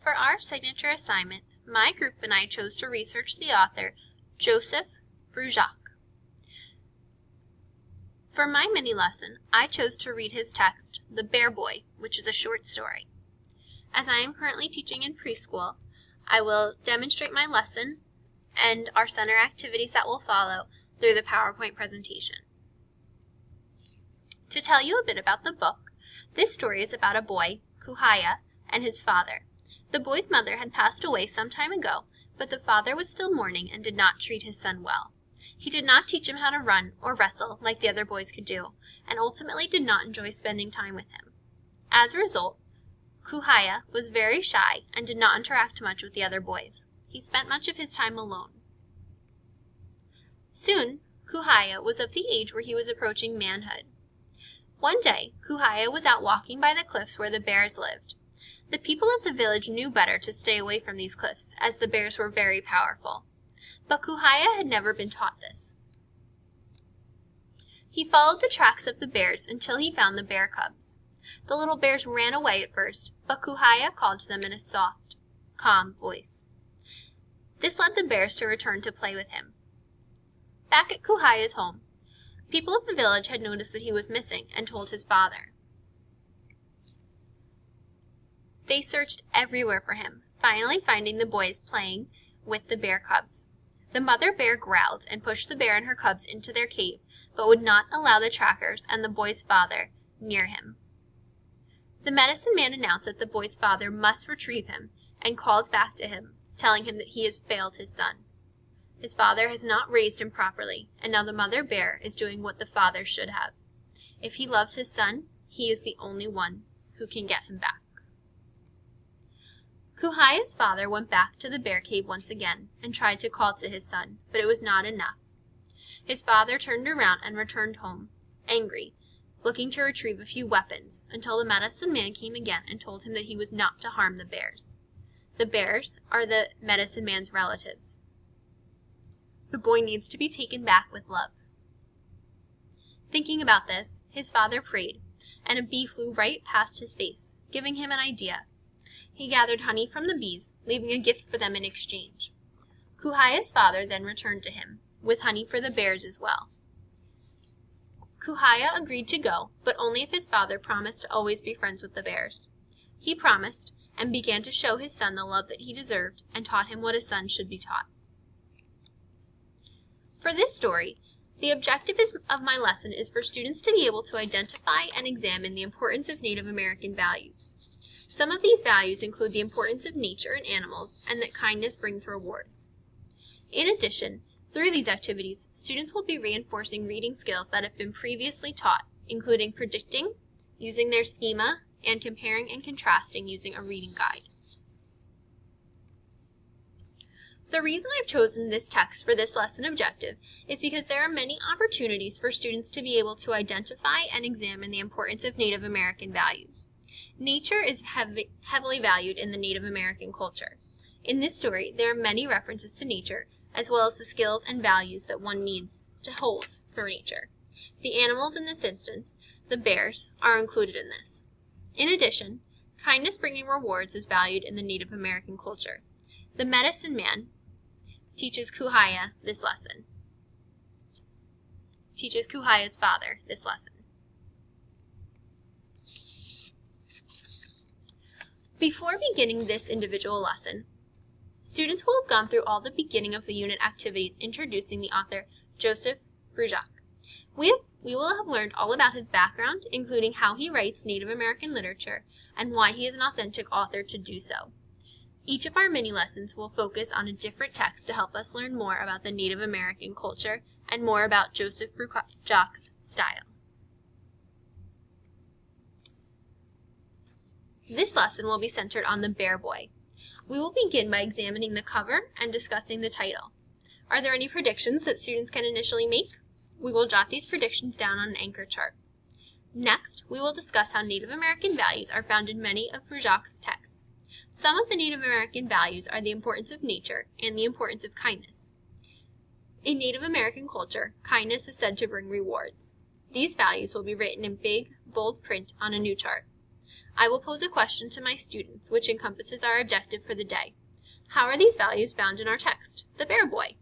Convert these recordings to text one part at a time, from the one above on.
For our signature assignment, my group and I chose to research the author JosephBruchac. For my mini lesson, I chose to read his text, The Bear Boy, which is a short story. As I am currently teaching in preschool, I will demonstrate my lesson and our center activities that will follow through the PowerPoint presentation. To tell you a bit about the book, this story is about a boy, Kuhaya, and his father. The boy's mother had passed away some time ago, but the father was still mourning and did not treat his son well. He did not teach him how to run or wrestle like the other boys could do, and ultimately did not enjoy spending time with him. As a result, Kuhaya was very shy and did not interact much with the other boys. He spent much of his time alone. Soon, Kuhaya was of the age where he was approaching manhood. One day, Kuhaya was out walking by the cliffs where the bears lived. The people of the village knew better to stay away from these cliffs, as the bears were very powerful. But Kuhaya had never been taught this. He followed the tracks of the bears until he found the bear cubs. The little bears ran away at first, but Kuhaya called to them in a soft, calm voice. This led the bears to return to play with him. Back at Kuhaya's home, people of the village had noticed that he was missing and told his father. They searched everywhere for him, finally finding the boys playing with the bear cubs. The mother bear growled and pushed the bear and her cubs into their cave, but would not allow the trackers and the boy's father near him. The medicine man announced that the boy's father must retrieve him and called back to him, telling him that he has failed his son. His father has not raised him properly, and now the mother bear is doing what the father should have. If he loves his son, he is the only one who can get him back. Kuhaya's father went back to the bear cave once again and tried to call to his son, but it was not enough. His father turned around and returned home, angry, looking to retrieve a few weapons, until the medicine man came again and told him that he was not to harm the bears. The bears are the medicine man's relatives. The boy needs to be taken back with love. Thinking about this, his father prayed, and a bee flew right past his face, giving him an idea. He gathered honey from the bees, leaving a gift for them in exchange. Kuhaya's father then returned to him, with honey for the bears as well. Kuhaya agreed to go, but only if his father promised to always be friends with the bears. He promised, and began to show his son the love that he deserved, and taught him what a son should be taught. For this story, the objective of my lesson is for students to be able to identify and examine the importance of Native American values. Some of these values include the importance of nature and animals, and that kindness brings rewards. In addition, through these activities, students will be reinforcing reading skills that have been previously taught, including predicting, using their schema, and comparing and contrasting using a reading guide. The reason I've chosen this text for this lesson objective is because there are many opportunities for students to be able to identify and examine the importance of Native American values. Nature is heavily valued in the Native American culture. In this story, there are many references to nature, as well as the skills and values that one needs to hold for nature. The animals in this instance, the bears, are included in this. In addition, kindness bringing rewards is valued in the Native American culture. The medicine man teaches Kuhaya this lesson. Teaches Kuhaya's father this lesson. Before beginning this individual lesson, students will have gone through all the beginning of the unit activities introducing the author JosephBruchac. We will have learned all about his background, including how he writes Native American literature and why he is an authentic author to do so. Each of our mini lessons will focus on a different text to help us learn more about the Native American culture and more about JosephBruchac's style. This lesson will be centered on the Bear Boy. We will begin by examining the cover and discussing the title. Are there any predictions that students can initially make? We will jot these predictions down on an anchor chart. Next, we will discuss how Native American values are found in many of Bruchac's texts. Some of the Native American values are the importance of nature and the importance of kindness. In Native American culture, kindness is said to bring rewards. These values will be written in big, bold print on a new chart. I will pose a question to my students which encompasses our objective for the day. How are these values found in our text, The Bear Boy?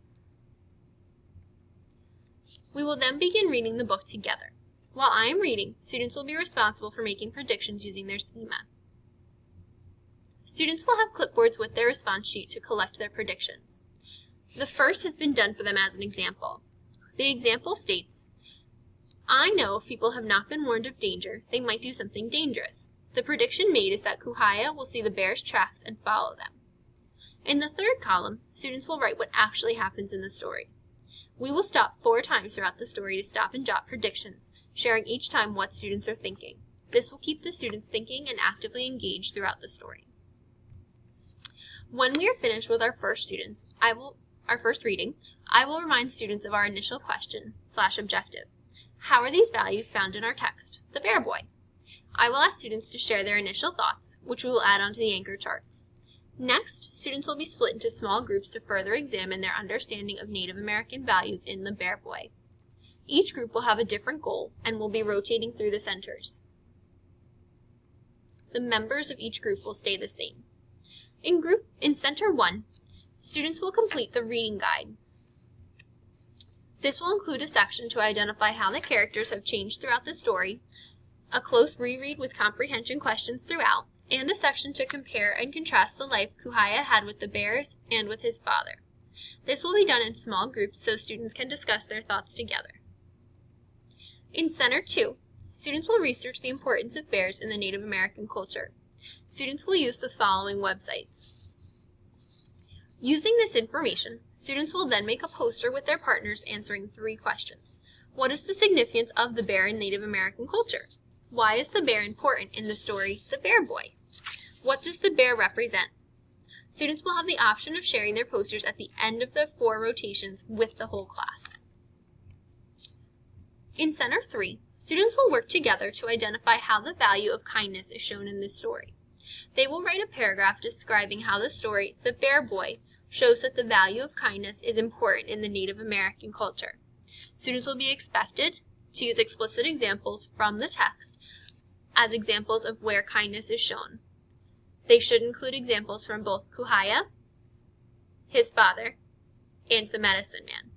We will then begin reading the book together. While I am reading, students will be responsible for making predictions using their schema. Students will have clipboards with their response sheet to collect their predictions. The first has been done for them as an example. The example states, I know if people have not been warned of danger, they might do something dangerous. The prediction made is that Kuhaya will see the bear's tracks and follow them. In the third column, students will write what actually happens in the story. We will stop 4 times throughout the story to stop and jot predictions, sharing each time what students are thinking. This will keep the students thinking and actively engaged throughout the story. When we are finished with our first reading, I will remind students of our initial question/objective. How are these values found in our text, The Bear Boy? I will ask students to share their initial thoughts, which we will add onto the anchor chart. Next, students will be split into small groups to further examine their understanding of Native American values in The Bear Boy. Each group will have a different goal and will be rotating through the centers. The members of each group will stay the same. In Center 1, students will complete the reading guide. This will include a section to identify how the characters have changed throughout the story, a close reread with comprehension questions throughout, and a section to compare and contrast the life Kuhaya had with the bears and with his father. This will be done in small groups so students can discuss their thoughts together. In Center 2, students will research the importance of bears in the Native American culture. Students will use the following websites. Using this information, students will then make a poster with their partners answering 3 questions. What is the significance of the bear in Native American culture? Why is the bear important in the story, The Bear Boy? What does the bear represent? Students will have the option of sharing their posters at the end of the 4 rotations with the whole class. In Center 3, students will work together to identify how the value of kindness is shown in this story. They will write a paragraph describing how the story, The Bear Boy, shows that the value of kindness is important in the Native American culture. Students will be expected to use explicit examples from the text as examples of where kindness is shown. They should include examples from both Kuhaya, his father, and the medicine man.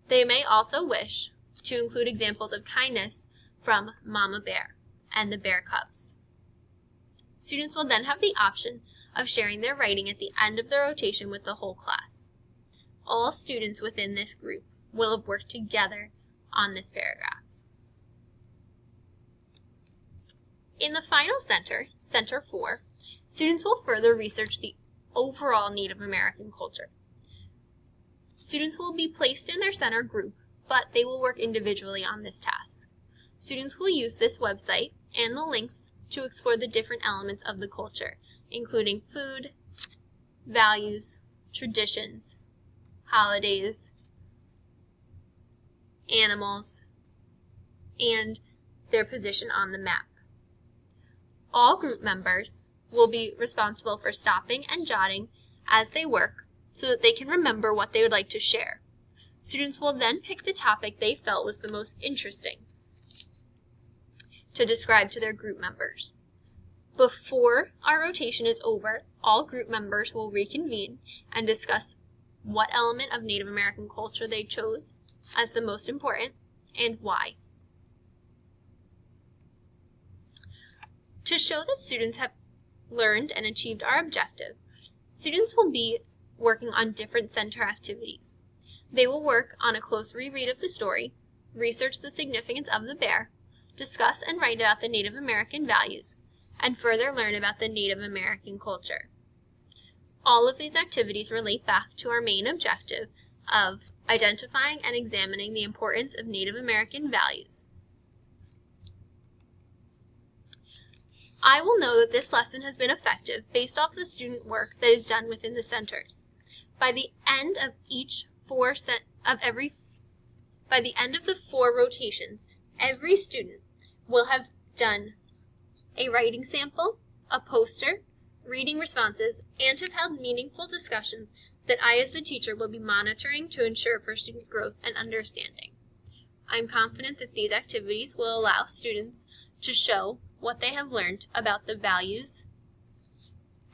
They may also wish to include examples of kindness from Mama Bear and the bear cubs. Students will then have the option of sharing their writing at the end of the rotation with the whole class. All students within this group will have worked together on this paragraph. In the final center, Center 4, students will further research the overall Native American culture. Students will be placed in their center group, but they will work individually on this task. Students will use this website and the links to explore the different elements of the culture, including food, values, traditions, holidays, animals, and their position on the map. All group members will be responsible for stopping and jotting as they work so that they can remember what they would like to share. Students will then pick the topic they felt was the most interesting to describe to their group members. Before our rotation is over, all group members will reconvene and discuss what element of Native American culture they chose as the most important and why. To show that students have learned and achieved our objective, students will be working on different center activities. They will work on a close reread of the story, research the significance of the bear, discuss and write about the Native American values, and further learn about the Native American culture. All of these activities relate back to our main objective of identifying and examining the importance of Native American values. I will know that this lesson has been effective based off the student work that is done within the centers. By the end of the 4 rotations, every student will have done a writing sample, a poster, reading responses, and have held meaningful discussions that I as the teacher will be monitoring to ensure for student growth and understanding. I am confident that these activities will allow students to show what they have learned about the values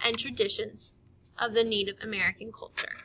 and traditions of the Native American culture.